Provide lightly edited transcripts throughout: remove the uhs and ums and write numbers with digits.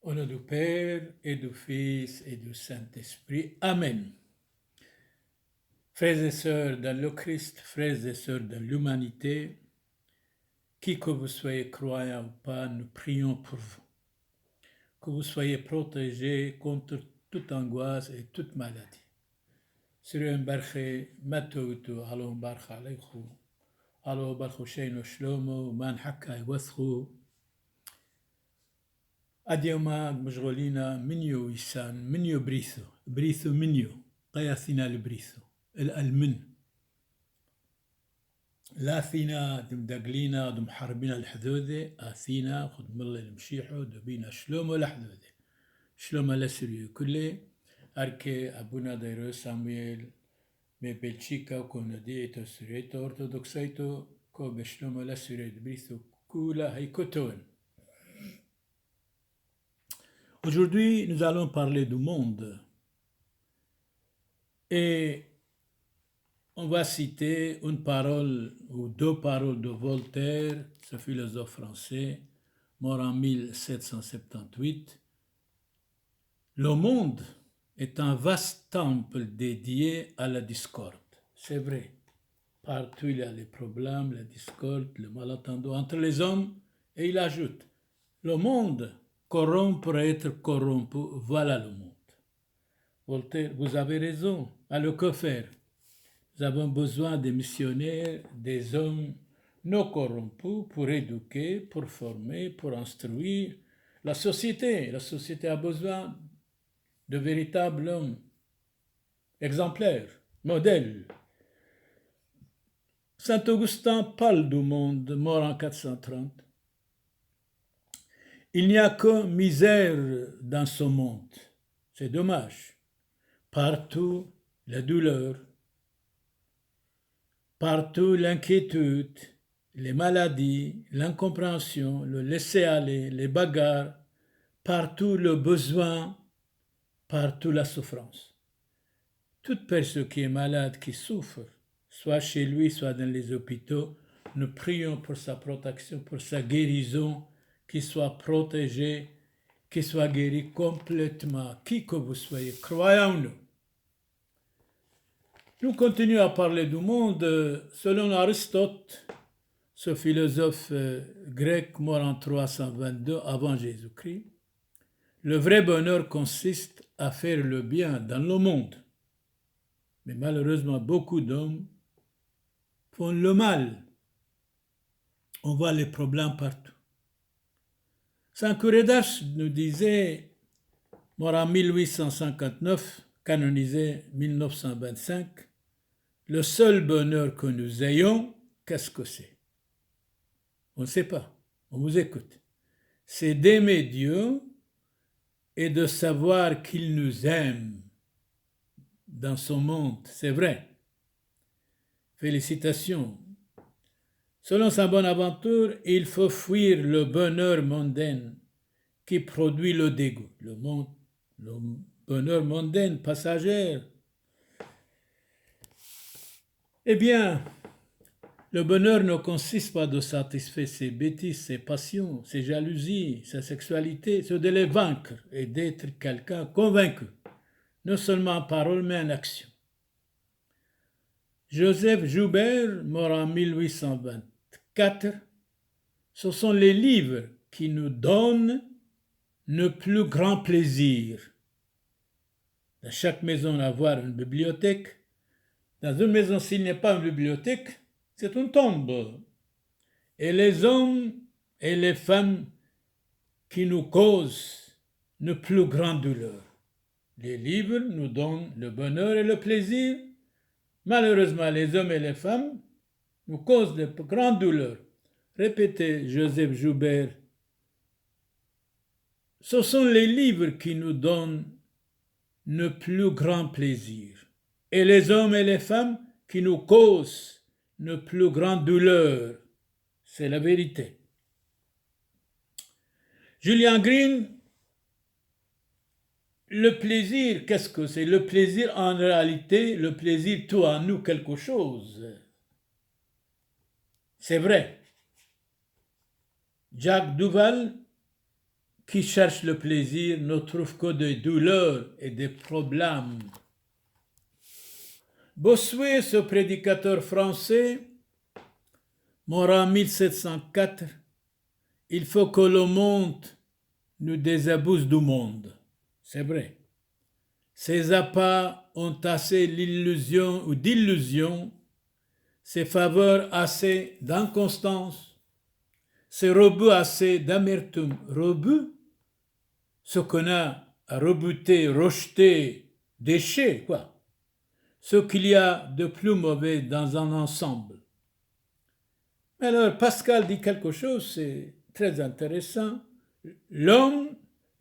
Au nom du Père et du Fils et du Saint-Esprit. Amen. Frères et sœurs dans le Christ, frères et sœurs dans l'humanité, qui que vous soyez croyants ou pas, nous prions pour vous. Que vous soyez protégés contre toute angoisse et toute maladie. Sirien barche matoutu alo barche aleichu alo barchu sheinu shlomo man hakka waschu Adioma مشغولين منيو ويسان منيو بريثو منيو قياثنا البريثو الألمن لا ثينا دم دقلينا دم حربنا الحذوذة آثينا خد ملا المشيحو دبينا شلومو الحذوذة شلومو لسريو كله أركي أبونا دايرو سامويل مي بلشيكا وكونديتو سريتو أرثوذكسيتو كو بشلومو لسريو بريثو كولا هيكوتون. Aujourd'hui, nous allons parler du monde et on va citer une parole ou deux paroles de Voltaire, ce philosophe français, mort en 1778. Le monde est un vaste temple dédié à la discorde. C'est vrai, partout il y a les problèmes, la discorde, le malentendu entre les hommes, et il ajoute, le monde corrompt pour être corrompu, voilà le monde. Voltaire, vous avez raison. Alors que faire? Nous avons besoin des missionnaires, des hommes non corrompus pour éduquer, pour former, pour instruire la société. La société a besoin de véritables hommes exemplaires, modèles. Saint Augustin parle du monde, mort en 430. Il n'y a que misère dans ce monde. C'est dommage. Partout, la douleur. Partout, l'inquiétude, les maladies, l'incompréhension, le laisser-aller, les bagarres. Partout, le besoin. Partout, la souffrance. Toute personne qui est malade, qui souffre, soit chez lui, soit dans les hôpitaux, nous prions pour sa protection, pour sa guérison, qu'il soit protégé, qu'il soit guéri complètement, qui que vous soyez, croyons-nous. Nous continuons à parler du monde. Selon Aristote, ce philosophe grec mort en 322 avant Jésus-Christ, le vrai bonheur consiste à faire le bien dans le monde. Mais malheureusement, beaucoup d'hommes font le mal. On voit les problèmes partout. Saint Curedas nous disait, mort en 1859, canonisé 1925, le seul bonheur que nous ayons, qu'est-ce que c'est? On ne sait pas, on vous écoute. C'est d'aimer Dieu et de savoir qu'il nous aime dans son monde, c'est vrai. Félicitations. Selon sa bonne aventure, il faut fuir le bonheur mondain qui produit le dégoût. Le bonheur mondain, passager. Eh bien, le bonheur ne consiste pas de satisfaire ses bêtises, ses passions, ses jalousies, sa sexualité, c'est de les vaincre et d'être quelqu'un convaincu, non seulement en parole, mais en action. Joseph Joubert, mort en 1824, ce sont les livres qui nous donnent le plus grand plaisir. Dans chaque maison, avoir une bibliothèque. Dans une maison, s'il n'y a pas une bibliothèque, c'est une tombe. Et les hommes et les femmes qui nous causent le plus grande douleur. Les livres nous donnent le bonheur et le plaisir. Malheureusement, les hommes et les femmes nous causent de grandes douleurs. Répétez, Joseph Joubert. Ce sont les livres qui nous donnent le plus grand plaisir. Et les hommes et les femmes qui nous causent le plus grande douleur. C'est la vérité. Julian Green, le plaisir, qu'est-ce que c'est? Le plaisir, en réalité, le plaisir tout en nous quelque chose. C'est vrai. Jacques Duval, qui cherche le plaisir ne trouve que des douleurs et des problèmes. Bossuet, ce prédicateur français, mort en 1704, il faut que le monde nous désabuse du monde. C'est vrai. Ces appâts ont assez l'illusion ou d'illusion, ces faveurs assez d'inconstance, ces rebuts assez d'amertume. Rebut, ce qu'on a à rebuter, rejeter, décher, quoi. Ce qu'il y a de plus mauvais dans un ensemble. Alors, Pascal dit quelque chose, c'est très intéressant. L'homme,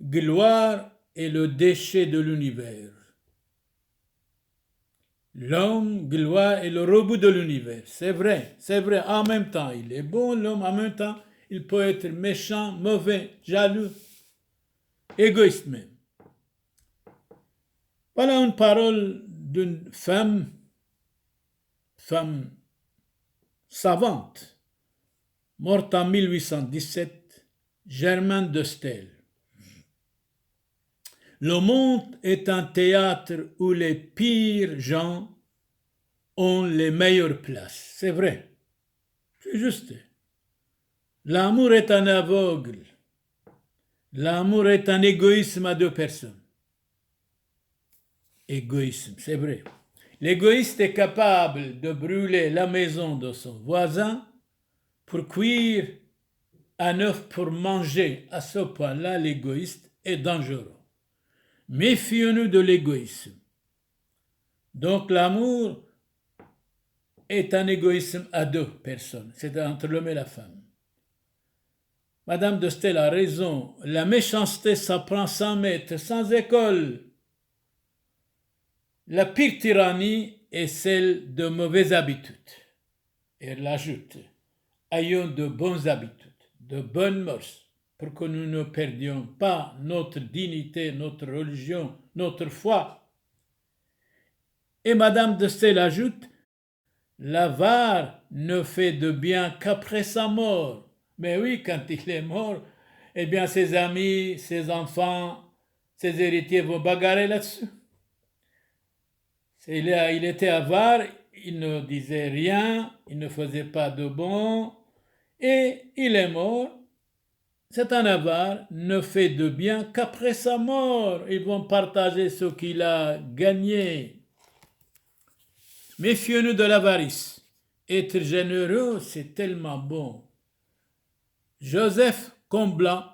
gloire, est le déchet de l'univers. L'homme, gloire, est le rebut de l'univers. C'est vrai. En même temps, il est bon, l'homme, en même temps, il peut être méchant, mauvais, jaloux, égoïste même. Voilà une parole d'une femme savante, morte en 1817, Germaine de Stel. Le monde est un théâtre où les pires gens ont les meilleures places. C'est vrai. C'est juste. L'amour est un aveugle. L'amour est un égoïsme à deux personnes. Égoïsme, c'est vrai. L'égoïste est capable de brûler la maison de son voisin pour cuire un œuf pour manger. À ce point-là, l'égoïste est dangereux. Méfions-nous de l'égoïsme. Donc l'amour est un égoïsme à deux personnes, c'est entre l'homme et la femme. Madame de Stel a raison, la méchanceté s'apprend sans maître, sans école. La pire tyrannie est celle de mauvaises habitudes. Et elle ajoute, ayons de bonnes habitudes, de bonnes mœurs, pour que nous ne perdions pas notre dignité, notre religion, notre foi. Et Madame de Stel ajoute, l'avare ne fait de bien qu'après sa mort. Mais oui, quand il est mort, eh bien ses amis, ses enfants, ses héritiers vont bagarrer là-dessus. Il était avare, il ne disait rien, il ne faisait pas de bon, et il est mort. C'est un avare, ne fait de bien qu'après sa mort. Ils vont partager ce qu'il a gagné. Méfions-nous de l'avarice. Être généreux, c'est tellement bon. Joseph Comblan,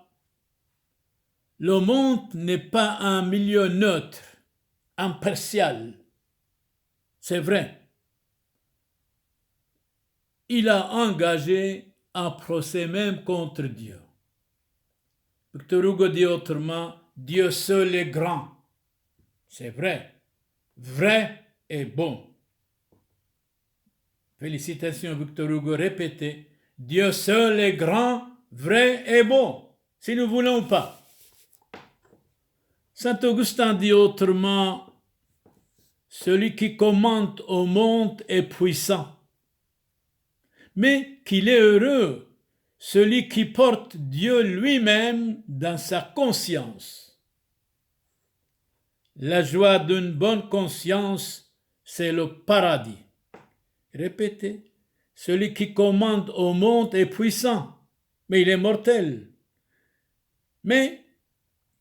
le monde n'est pas un milieu neutre, impartial. C'est vrai. Il a engagé un procès même contre Dieu. Victor Hugo dit autrement, Dieu seul est grand. C'est vrai. Vrai et bon. Félicitations Victor Hugo, répétez. Dieu seul est grand, vrai et bon, si nous voulons pas. Saint Augustin dit autrement, celui qui commande au monde est puissant, mais qu'il est heureux, celui qui porte Dieu lui-même dans sa conscience. La joie d'une bonne conscience, c'est le paradis. Répétez, celui qui commande au monde est puissant, mais il est mortel. Mais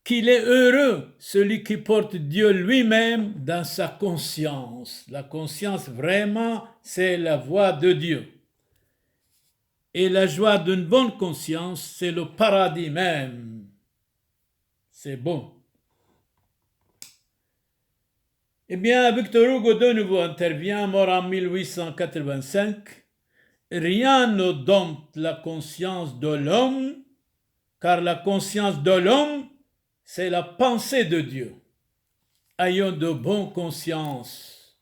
qu'il est heureux, celui qui porte Dieu lui-même dans sa conscience. La conscience, vraiment, c'est la voix de Dieu. Et la joie d'une bonne conscience, c'est le paradis même. C'est bon. Eh bien, Victor Hugo de nouveau intervient, mort en 1885. Rien ne dompte la conscience de l'homme, car la conscience de l'homme, c'est la pensée de Dieu. Ayons de bonnes consciences.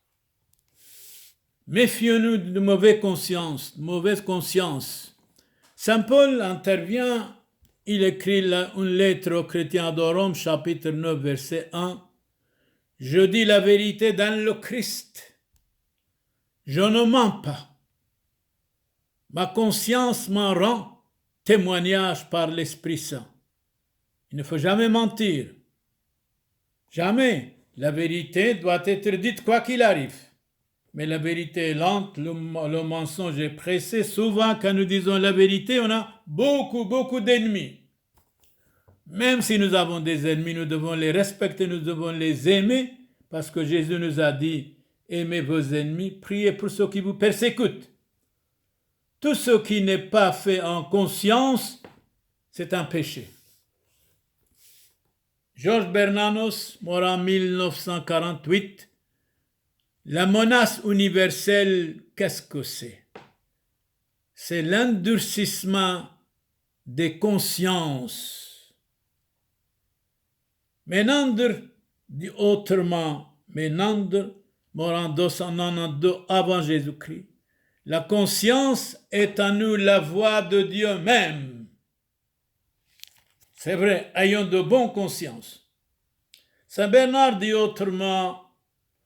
Méfions-nous de mauvaise conscience. Saint Paul intervient, il écrit une lettre aux chrétiens de Rome, chapitre 9, verset 1. Je dis la vérité dans le Christ. Je ne mens pas. Ma conscience m'en rend témoignage par l'Esprit Saint. Il ne faut jamais mentir. Jamais. La vérité doit être dite quoi qu'il arrive. Mais la vérité est lente, le mensonge est pressé. Souvent, quand nous disons la vérité, on a beaucoup d'ennemis. Même si nous avons des ennemis, nous devons les respecter, nous devons les aimer, parce que Jésus nous a dit, aimez vos ennemis, priez pour ceux qui vous persécutent. Tout ce qui n'est pas fait en conscience, c'est un péché. Georges Bernanos, mort en 1948, la menace universelle, qu'est-ce que c'est? C'est l'endurcissement des consciences. Menander dit autrement, Menander, mort en 292 avant Jésus-Christ. La conscience est en nous la voix de Dieu même. C'est vrai, ayons de bonnes consciences. Saint Bernard dit autrement,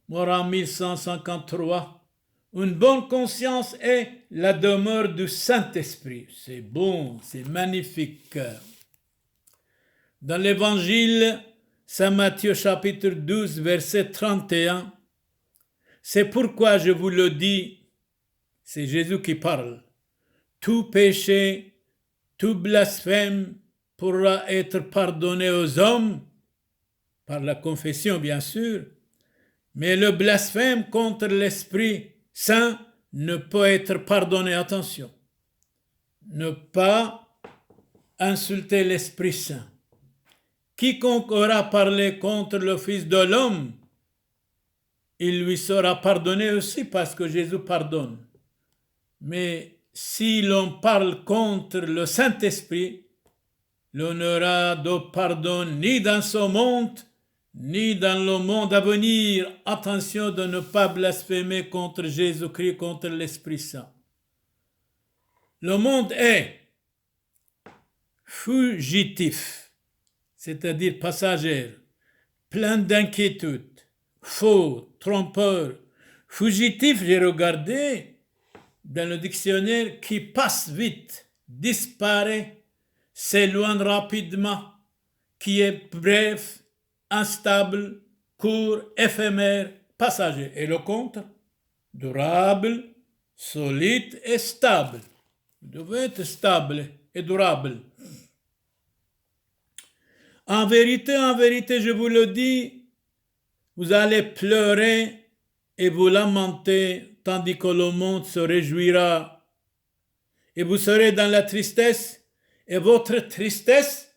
mort en 1153, une bonne conscience est la demeure du Saint-Esprit. C'est bon, c'est magnifique. Dans l'Évangile, Saint Matthieu chapitre 12, verset 31, c'est pourquoi je vous le dis, c'est Jésus qui parle, tout péché, tout blasphème pourra être pardonné aux hommes, par la confession bien sûr, mais le blasphème contre l'Esprit Saint ne peut être pardonné. Attention, ne pas insulter l'Esprit Saint. Quiconque aura parlé contre le Fils de l'homme, il lui sera pardonné aussi parce que Jésus pardonne. Mais si l'on parle contre le Saint-Esprit, l'on n'aura de pardon ni dans ce monde, ni dans le monde à venir. Attention de ne pas blasphémer contre Jésus-Christ, contre l'Esprit Saint. Le monde est fugitif, c'est-à-dire passager, plein d'inquiétude, faux, trompeur. Fugitif, j'ai regardé dans le dictionnaire, qui passe vite, disparaît, s'éloigne rapidement, qui est bref, instable, court, éphémère, passager. Et le contraire, durable, solide et stable. Vous devez être stable et durable. En vérité, je vous le dis, vous allez pleurer et vous lamenter, tandis que le monde se réjouira. Et vous serez dans la tristesse, et votre tristesse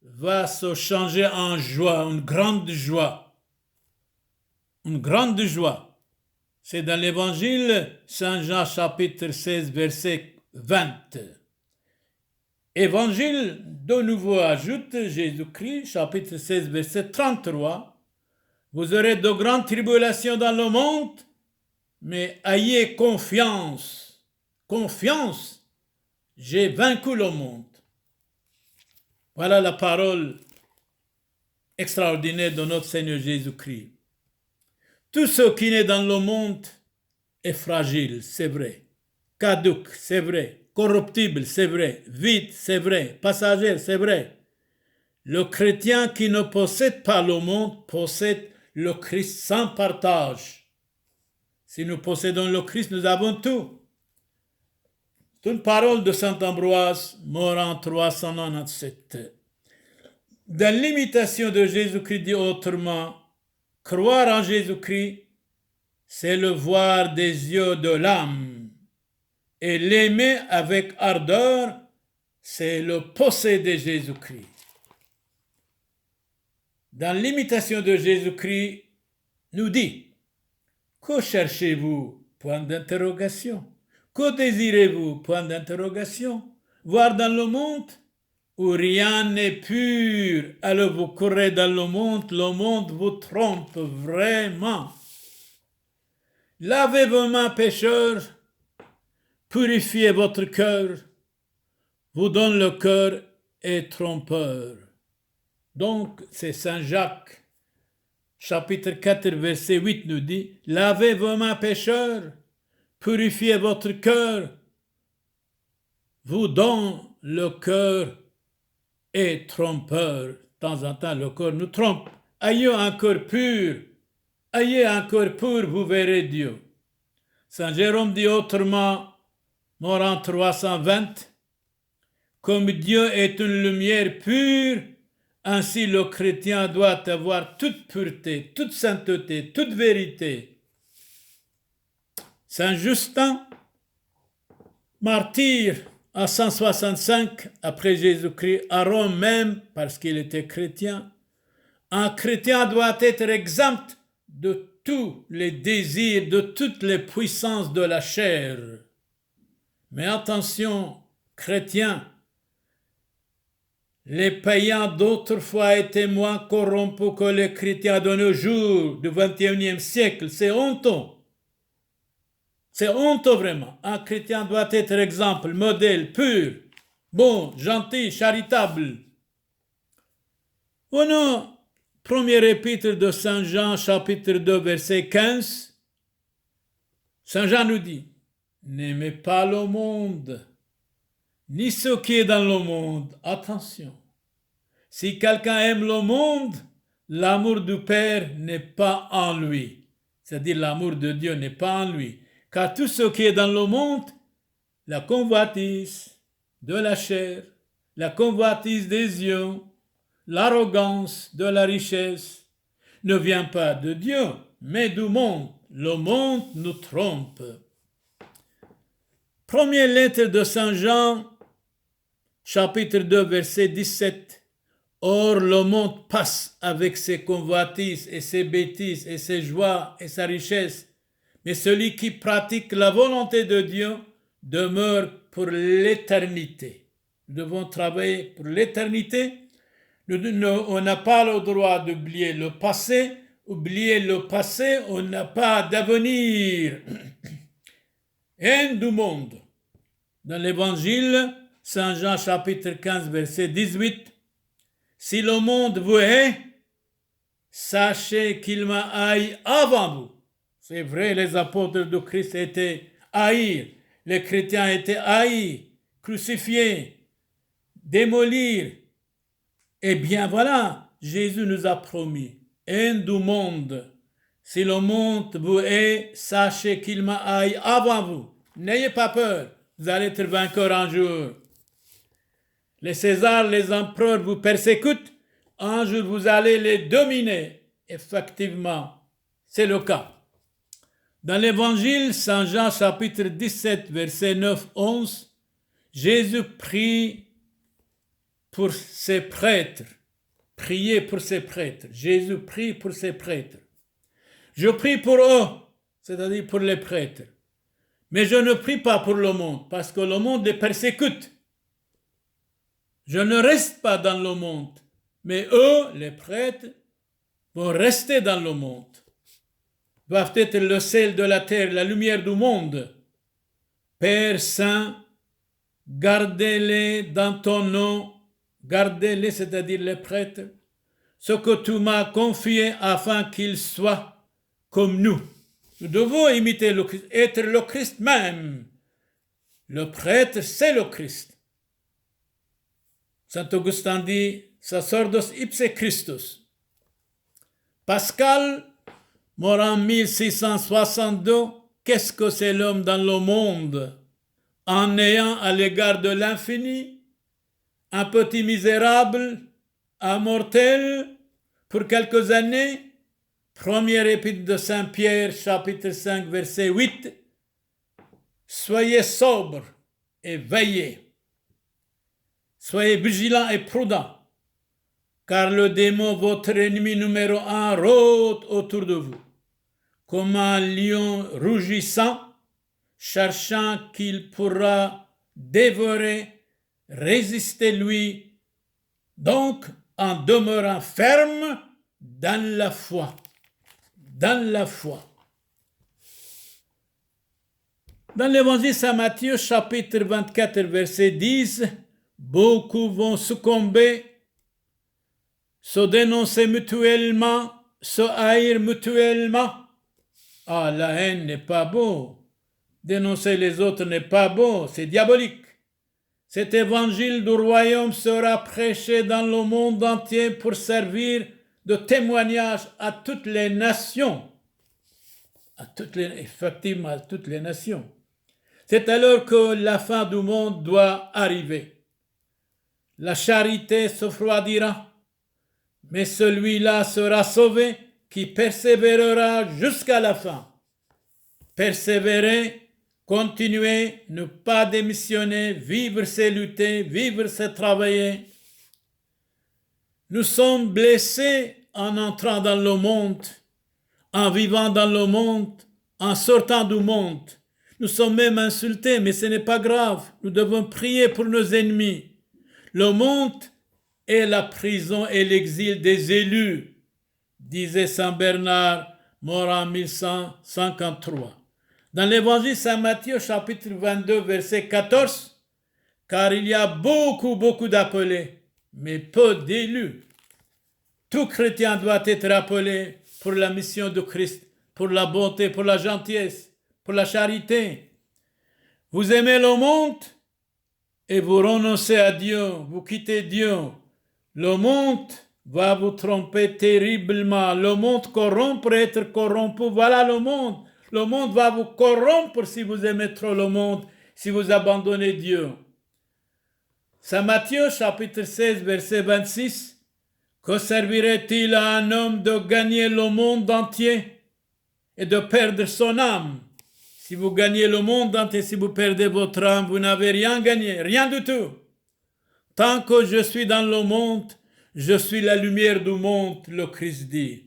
va se changer en joie, une grande joie. Une grande joie. C'est dans l'Évangile, Saint Jean chapitre 16, verset 20. Évangile, de nouveau ajoute Jésus-Christ, chapitre 16, verset 33. Vous aurez de grandes tribulations dans le monde, mais ayez confiance. Confiance, j'ai vaincu le monde. Voilà la parole extraordinaire de notre Seigneur Jésus-Christ. Tout ce qui est dans le monde est fragile, c'est vrai. Caduc, c'est vrai. Corruptible, c'est vrai. Vide, c'est vrai. Passager, c'est vrai. Le chrétien qui ne possède pas le monde possède le Christ sans partage. Si nous possédons le Christ, nous avons tout. C'est une parole de saint Ambroise, mort en 397. Dans l'imitation de Jésus-Christ dit autrement, croire en Jésus-Christ, c'est le voir des yeux de l'âme. Et l'aimer avec ardeur, c'est le posséder Jésus-Christ. Dans l'imitation de Jésus-Christ, nous dit, que cherchez-vous? Point d'interrogation. Que désirez-vous? Point d'interrogation. Voir dans le monde où rien n'est pur. Alors vous courez dans le monde vous trompe vraiment. Lavez vos mains, pécheurs, purifiez votre cœur, vous donne le cœur est trompeur. Donc, c'est Saint Jacques, chapitre 4, verset 8 nous dit, lavez vos mains, pécheurs, purifiez votre cœur, vous donne le cœur est trompeur. De temps en temps, le corps nous trompe. Ayez un cœur pur. Ayez un cœur pur, vous verrez Dieu. Saint Jérôme dit autrement, Moran 320, comme Dieu est une lumière pure, ainsi le chrétien doit avoir toute pureté, toute sainteté, toute vérité. Saint Justin, martyr en 165 après Jésus-Christ, à Rome même, parce qu'il était chrétien, un chrétien doit être exempt de tous les désirs, de toutes les puissances de la chair. Mais attention, chrétiens, les païens d'autrefois étaient moins corrompus que les chrétiens de nos jours, du XXIe siècle. C'est honteux. C'est honteux vraiment. Un chrétien doit être exemple, modèle, pur, bon, gentil, charitable. Au nom, premier épître de Saint Jean, chapitre 2, verset 15, Saint Jean nous dit, n'aimez pas le monde, ni ce qui est dans le monde. Attention, si quelqu'un aime le monde, l'amour du Père n'est pas en lui. C'est-à-dire l'amour de Dieu n'est pas en lui. Car tout ce qui est dans le monde, la convoitise de la chair, la convoitise des yeux, l'arrogance de la richesse, ne vient pas de Dieu, mais du monde. Le monde nous trompe. Première lettre de Saint Jean, chapitre 2, verset 17. Or, le monde passe avec ses convoitises et ses bêtises et ses joies et sa richesse. Mais celui qui pratique la volonté de Dieu demeure pour l'éternité. Nous devons travailler pour l'éternité. On n'a pas le droit d'oublier le passé. Oublier le passé, on n'a pas d'avenir. Haine du monde. Dans l'Évangile, Saint Jean chapitre 15, verset 18, si le monde vous hait, sachez qu'il m'a haï avant vous. C'est vrai, les apôtres de Christ étaient haïs, les chrétiens étaient haïs, crucifiés, démolis. Eh bien voilà, Jésus nous a promis, haine du monde. Si le monde vous hait, sachez qu'il m'a haï avant vous. N'ayez pas peur, vous allez être vainqueur un jour. Les Césars, les empereurs vous persécutent, un jour vous allez les dominer. Effectivement, c'est le cas. Dans l'Évangile, Saint Jean chapitre 17, verset 9-11, Jésus prie pour ses prêtres. Priez pour ses prêtres. Jésus prie pour ses prêtres. Je prie pour eux, c'est-à-dire pour les prêtres. Mais je ne prie pas pour le monde, parce que le monde les persécute. Je ne reste pas dans le monde, mais eux, les prêtres, vont rester dans le monde. Doivent être le sel de la terre, la lumière du monde. Père Saint, gardez-les dans ton nom, gardez-les, c'est-à-dire les prêtres, ce que tu m'as confié afin qu'ils soient comme nous. Nous devons imiter le Christ, être le Christ même. Le prêtre, c'est le Christ. Saint Augustin dit, sacerdos ipse Christus. Pascal, mort en 1662, qu'est-ce que c'est l'homme dans le monde? En ayant à l'égard de l'infini, un petit misérable, un mortel, pour quelques années. Première épître de Saint Pierre, chapitre 5, verset 8. Soyez sobres et veillez. Soyez vigilants et prudents, car le démon, votre ennemi numéro 1, rôde autour de vous, comme un lion rougissant, cherchant qu'il pourra dévorer, résistez-lui, donc en demeurant ferme dans la foi. Dans la foi. Dans l'Évangile Saint Matthieu, chapitre 24, verset 10, beaucoup vont succomber, se dénoncer mutuellement, se haïr mutuellement. Ah, la haine n'est pas beau. Dénoncer les autres n'est pas beau, c'est diabolique. Cet évangile du royaume sera prêché dans le monde entier pour servir de témoignage à toutes les nations. Effectivement, à toutes les nations. C'est alors que la fin du monde doit arriver. La charité se refroidira, mais celui-là sera sauvé qui persévérera jusqu'à la fin. Persévérer, continuer, ne pas démissionner, vivre c'est lutter, vivre c'est travailler. Nous sommes blessés en entrant dans le monde, en vivant dans le monde, en sortant du monde. Nous sommes même insultés, mais ce n'est pas grave. Nous devons prier pour nos ennemis. Le monde est la prison et l'exil des élus, disait Saint Bernard, mort en 1153. Dans l'évangile Saint Matthieu, chapitre 22, verset 14, « Car il y a beaucoup d'appelés, mais peu d'élus. Tout chrétien doit être appelé pour la mission de Christ, pour la bonté, pour la gentillesse, pour la charité. Vous aimez le monde et vous renoncez à Dieu, vous quittez Dieu. Le monde va vous tromper terriblement. Le monde corrompt pour être corrompu. Voilà le monde. Le monde va vous corrompre si vous aimez trop le monde, si vous abandonnez Dieu. Saint Matthieu, chapitre 16, verset 26. Que servirait-il à un homme de gagner le monde entier et de perdre son âme? Si vous gagnez le monde entier, si vous perdez votre âme, vous n'avez rien gagné, rien du tout. Tant que je suis dans le monde, je suis la lumière du monde, le Christ dit.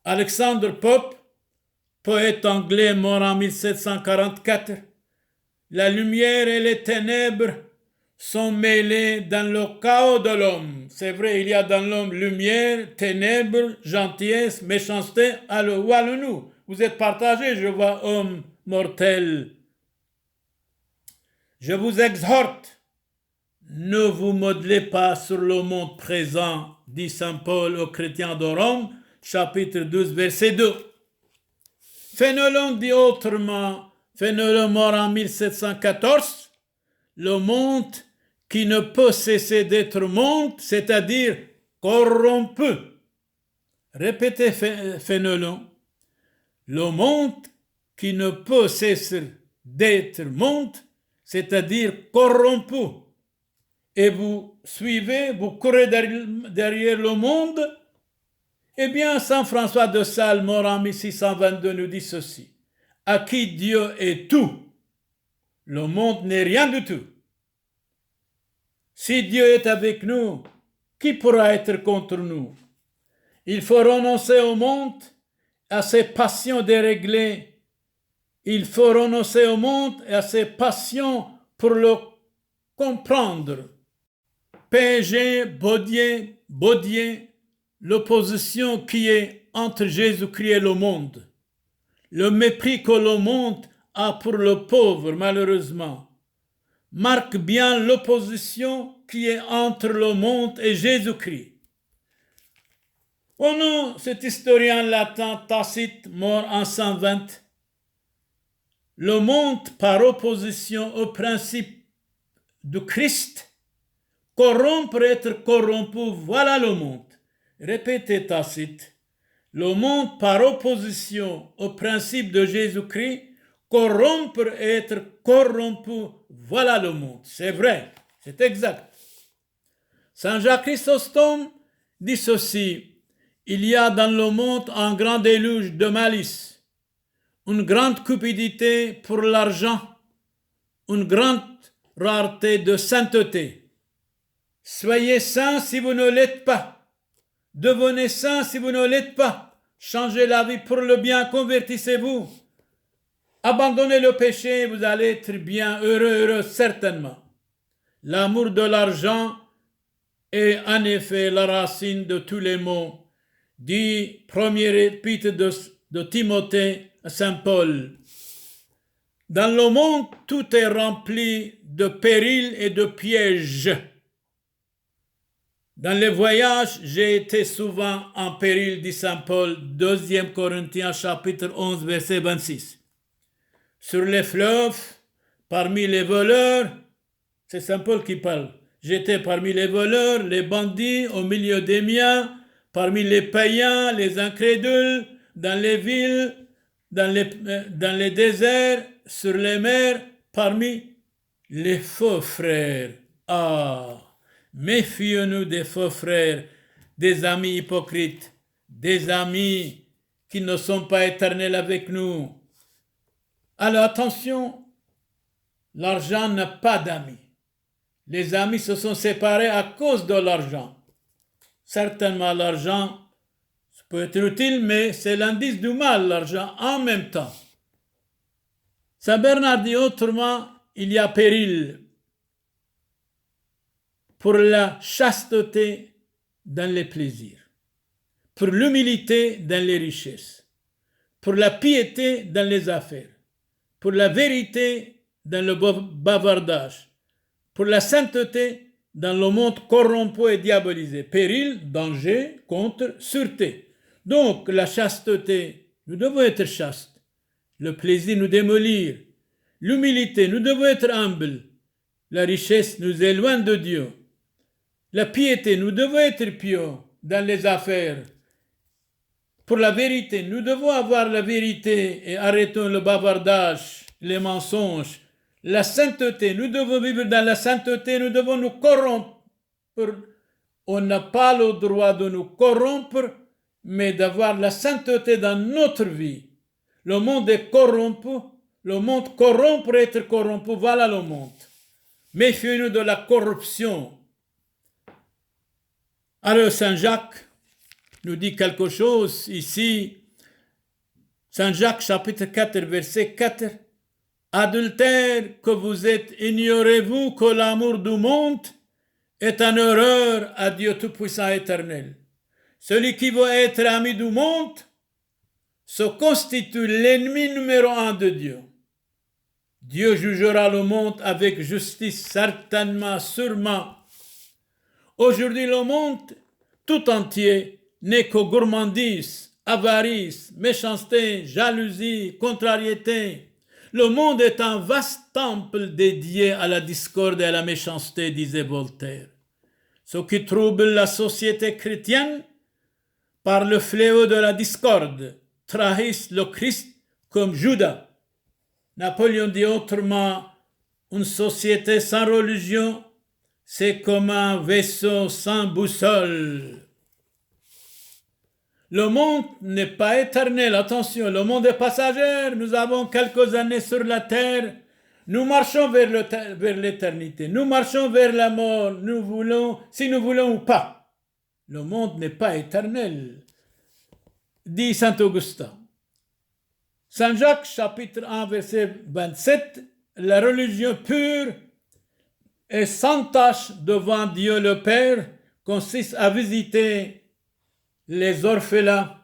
Alexander Pope, poète anglais mort en 1744, la lumière et les ténèbres sont mêlées dans le chaos de l'homme. C'est vrai, il y a dans l'homme lumière, ténèbres, gentillesse, méchanceté, allons-nous. Vous êtes partagés, je vois, hommes mortels. Je vous exhorte, ne vous modelez pas sur le monde présent, dit Saint Paul aux chrétiens de Rome, chapitre 12, verset 2. Fénelon dit autrement, Fénelon mort en 1714, le monde qui ne peut cesser d'être monde, c'est-à-dire corrompu. Répétez Fénelon. Le monde qui ne peut cesser d'être monde, c'est-à-dire corrompu. Et vous suivez, vous courez derrière le monde. Eh bien, Saint François de Sales, mort en 1622, nous dit ceci. À qui Dieu est tout, le monde n'est rien du tout. Si Dieu est avec nous, qui pourra être contre nous? Il faut renoncer au monde, à ses passions déréglées. Il faut renoncer au monde et à ses passions pour le comprendre. P.G. Baudier, l'opposition qui est entre Jésus-Christ et le monde. Le mépris que le monde a pour le pauvre, malheureusement, marque bien l'opposition qui est entre le monde et Jésus-Christ. Oh non, cet historien latin Tacite, mort en 120, le monde par opposition au principe du Christ, corrompre, être corrompu, voilà le monde. Répétez Tacite, le monde par opposition au principe de Jésus-Christ, corrompre, être corrompu, voilà le monde. C'est vrai, c'est exact. Saint Jacques Chrysostome dit ceci. Il y a dans le monde un grand déluge de malice, une grande cupidité pour l'argent, une grande rareté de sainteté. Soyez saints si vous ne l'êtes pas. Devenez saints si vous ne l'êtes pas. Changez la vie pour le bien, convertissez-vous. Abandonnez le péché, vous allez être bien heureux, certainement. L'amour de l'argent est en effet la racine de tous les maux. Dit premier épître de Timothée à Saint Paul. Dans le monde, tout est rempli de périls et de pièges. Dans les voyages, j'ai été souvent en péril, dit Saint Paul, 2 Corinthiens chapitre 11, verset 26. Sur les fleuves, parmi les voleurs, C'est Saint Paul qui parle. J'étais parmi les voleurs, les bandits, au milieu des miens, parmi les païens, les incrédules, dans les villes, dans les déserts, sur les mers, parmi les faux frères. Ah, méfions-nous des faux frères, des amis hypocrites, des amis qui ne sont pas éternels avec nous. Alors attention, l'argent n'a pas d'amis. Les amis se sont séparés à cause de l'argent. Certainement l'argent peut être utile, mais c'est l'indice du mal, l'argent, en même temps. Saint Bernard dit autrement, il y a péril pour la chasteté dans les plaisirs, pour l'humilité dans les richesses, pour la piété dans les affaires, pour la vérité dans le bavardage, pour la sainteté dans le monde corrompu et diabolisé. Péril, danger, contre, sûreté. Donc, la chasteté, nous devons être chastes. Le plaisir nous démolir. L'humilité, nous devons être humbles. La richesse nous éloigne de Dieu. La piété, nous devons être pieux dans les affaires. Pour la vérité, nous devons avoir la vérité et arrêtons le bavardage, les mensonges. La sainteté, nous devons vivre dans la sainteté, nous devons nous corrompre. On n'a pas le droit de nous corrompre, mais d'avoir la sainteté dans notre vie. Le monde est corrompu, le monde corrompt pour être corrompu, voilà le monde. Méfions-nous de la corruption. Alors Saint Jacques nous dit quelque chose ici. Saint Jacques chapitre 4 verset 4. Adultères que vous êtes, ignorez-vous que l'amour du monde est une horreur à Dieu Tout-Puissant éternel. Celui qui veut être ami du monde se constitue l'ennemi numéro 1 de Dieu. Dieu jugera le monde avec justice, certainement, sûrement. Aujourd'hui, le monde tout entier n'est que gourmandise, avarice, méchanceté, jalousie, contrariété. Le monde est un vaste temple dédié à la discorde et à la méchanceté, disait Voltaire. Ce qui trouble la société chrétienne par le fléau de la discorde trahissent le Christ comme Judas. Napoléon dit autrement, une société sans religion, c'est comme un vaisseau sans boussole. Le monde n'est pas éternel, attention, le monde est passager, nous avons quelques années sur la terre, nous marchons vers l'éternité, nous marchons vers la mort, si nous voulons ou pas. Le monde n'est pas éternel, dit Saint Augustin. Saint Jacques, chapitre 1, verset 27, la religion pure et sans tache devant Dieu le Père consiste à visiter les orphelins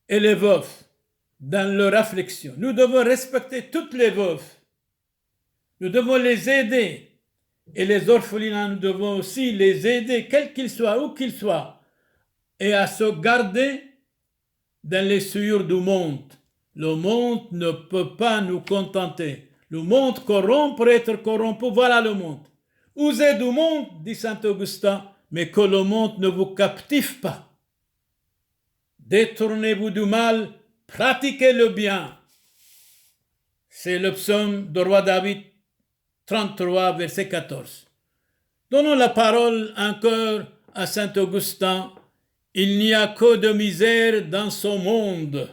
et les veufs dans leur affliction. Nous devons respecter toutes les veufs. Nous devons les aider. Et les orphelins, nous devons aussi les aider, quels qu'ils soient, où qu'ils soient, et à se garder dans les souillures du monde. Le monde ne peut pas nous contenter. Le monde corrompt pour être corrompu, voilà le monde. Usez du monde, dit Saint Augustin, mais que le monde ne vous captive pas. Détournez-vous du mal, pratiquez le bien. C'est le psaume de roi David 33, verset 14. Donnons la parole encore à Saint Augustin. Il n'y a que de misère dans ce monde.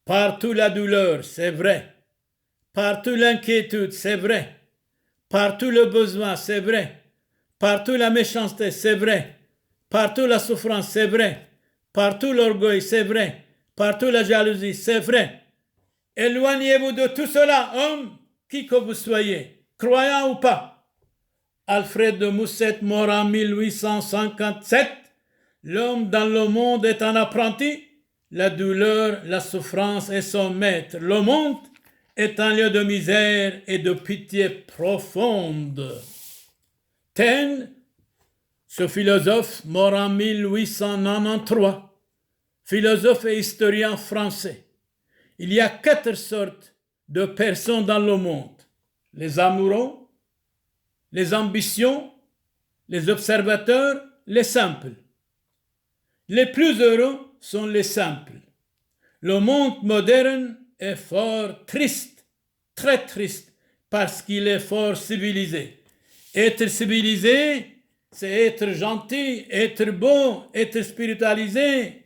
Partout la douleur, c'est vrai. Partout l'inquiétude, c'est vrai. Partout le besoin, c'est vrai. Partout la méchanceté, c'est vrai. Partout la souffrance, c'est vrai. Partout l'orgueil, c'est vrai. Partout la jalousie, c'est vrai. Éloignez-vous de tout cela, homme, qui que vous soyez, croyant ou pas. Alfred de Musset, mort en 1857, l'homme dans le monde est un apprenti, la douleur, la souffrance est son maître. Le monde est un lieu de misère et de pitié profonde. Taine, ce philosophe mort en 1893, philosophe et historien français. Il y a 4 sortes de personnes dans le monde. Les amoureux, les ambitions, les observateurs, les simples. Les plus heureux sont les simples. Le monde moderne est fort triste, très triste, parce qu'il est fort civilisé. Être civilisé, c'est être gentil, être beau, être spiritualisé.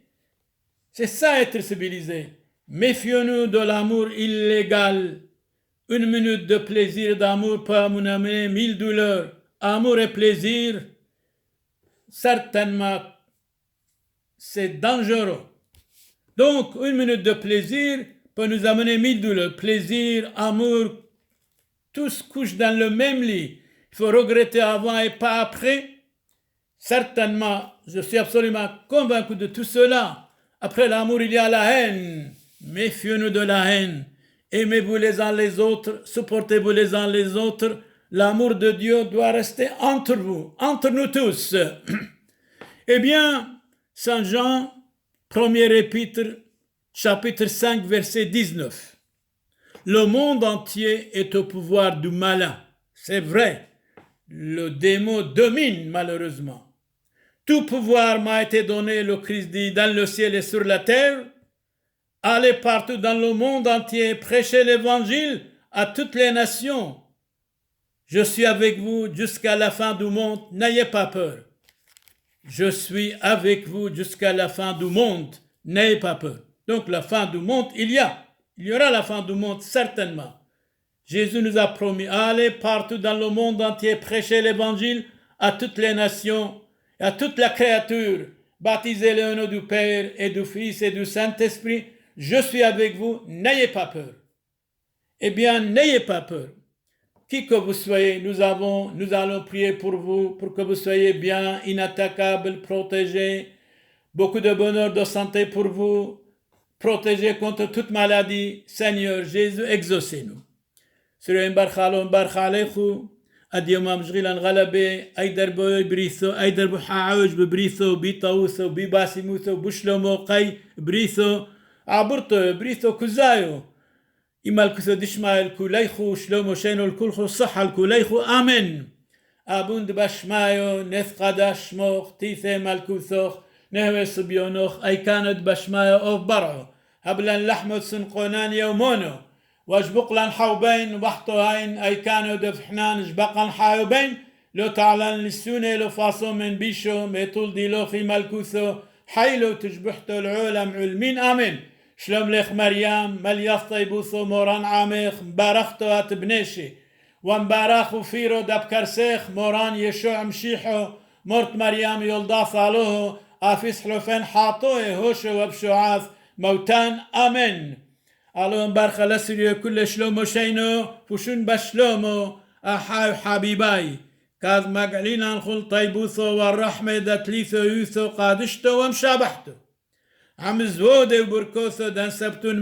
C'est ça être civilisé. Méfions-nous de l'amour illégal. Une minute de plaisir d'amour peut nous amener 1000 douleurs. Amour et plaisir, certainement, c'est dangereux. Donc, une minute de plaisir peut nous amener 1000 douleurs. Plaisir, amour, tous couchent dans le même lit. Il faut regretter avant et pas après. Certainement, je suis absolument convaincu de tout cela. Après l'amour, il y a la haine. Méfions-nous de la haine. Aimez-vous les uns les autres, supportez-vous les uns les autres. L'amour de Dieu doit rester entre vous, entre nous tous. Eh bien, Saint Jean, premier épître, chapitre 5, verset 19. Le monde entier est au pouvoir du malin. C'est vrai, le démon domine malheureusement. Tout pouvoir m'a été donné, le Christ dit, dans le ciel et sur la terre. Allez partout dans le monde entier, prêchez l'évangile à toutes les nations. Je suis avec vous jusqu'à la fin du monde, n'ayez pas peur. Je suis avec vous jusqu'à la fin du monde, n'ayez pas peur. Donc la fin du monde, il y aura la fin du monde certainement. Jésus nous a promis, allez partout dans le monde entier, prêchez l'évangile à toutes les nations, à toute la créature, baptisez-les au nom du Père et du Fils et du Saint-Esprit. Je suis avec vous, n'ayez pas peur. Eh bien, n'ayez pas peur. Qui que vous soyez, nous allons prier pour vous, pour que vous soyez bien, inattaquables, protégés. Beaucoup de bonheur, de santé pour vous, protégés contre toute maladie. Seigneur Jésus, exaucez-nous. Sur barch alechu, adiom amjrilan galabe, aider boy briso, aider buhauj briso, bitauso, bibasimuso, bushlomo qay briso, عبرت بريثو كزايو إما الكسو دشما الكوليخو شلومو شينو الكلخو صحة الكوليخو آمين أبوند بشمايو نثقد شموخ تيثي مالكوثوخ نهوي صبيونوخ أي كانت بشمايو أوف برعو هبلن لحمو سنقونان يومونو واجبقلن حوبين وبحطو هين أي كانوا دفحنان جبقن حايوبين لو تعلن للسوني لو فاصو من بيشو ميطول ديلو في مالكوثو حيلو تجبحتو العولم علمين آمين شلوم ليخ مريم ملياف طيبوثو موران عاميخ مبارختو هاتبنيشي ومبارخو فيرو دبكرسيخ موران يشوع مشيحو مرت مريم يلدا ثالوه آفيس حلوفين حاطوه هوشو وبشوعاث موتان آمين اللهم بارخ لسريو كل شلومو شينو فشون بشلومو أحاو حبيباي كاذ مقعلين نخل طيبوثو والرحمة دتليثو يوثو قادشتو ومشابحتو عم زودي وبركوثو دان سبتون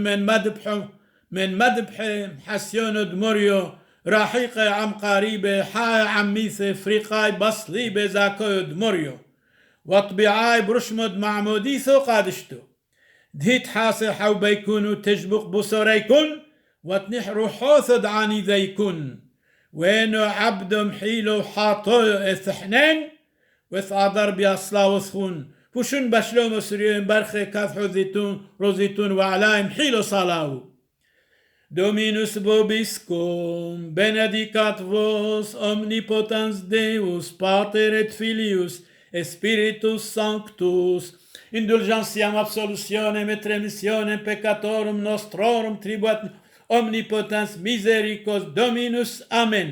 من مذبح محسيونو دموريو راحيقي عم قريبة حاي عميثي فريقاي بصليبة زاكو دموريو وطبيعاي برشمد معموديثو قادشتو دهيت حاسي حو بيكونو تجبق بصريكن وتنحرو حوث دعاني ذيكن وينو عبد محيلو حاطو اثحنين وثادر بيصلا وثخون فشن بشلوم سريون برخي كافحو زيتون روزيتون وعلايم حيلو صلاو Dominus vobiscum, benedicat vos omnipotens Deus, Pater et Filius, et Spiritus Sanctus, indulgentiam absolutionem et remissionem peccatorum nostrorum tribuat omnipotens misericors Dominus. Amen.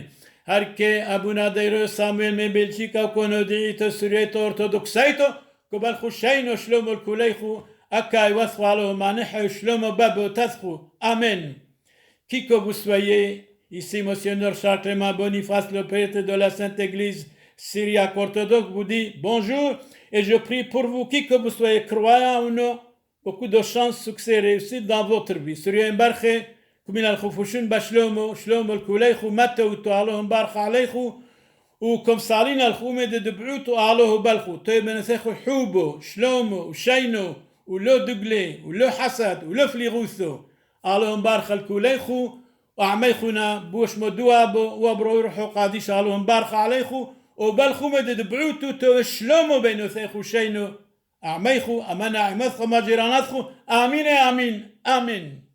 Arche abunadeiro Samuel me Belgica conodito surieto orthodoxaito, كبال خشينو شلومو الكوليخو أكاي وثوالو مانحو شلومو بابو تثخو. Amen. Qui que vous soyez, ici Monseigneur Charles Clément Boniface, le prêtre de la Sainte Église syriaque orthodoxe, vous dit bonjour et je prie pour vous, qui que vous soyez, croyant ou non, beaucoup de chance, succès, réussite dans votre vie. Surya Mbarche, Kumil al-Khufushin Bashlomo, Shlomo al-Kuleikhu, Matautu, Allah Mbarche Aleikhu, ou comme Salin al-Khoume de Debrutu, Allah Balchu, Tebenesechu Hubo, Shlomo, ou Shaino, ou le Duglé, ou le Hassad, ou le Flirousso. اللهم بارك الكوليخو وعميخنا بوش مدوابو وبرو يروحوا قادي شالوهم بارخ عليخو وبالخو مدد بعوتو توشلومو بينو ثيخو شينو أعميخو أمانا عمثخو ما جيراناتخو آمين آمين آمين.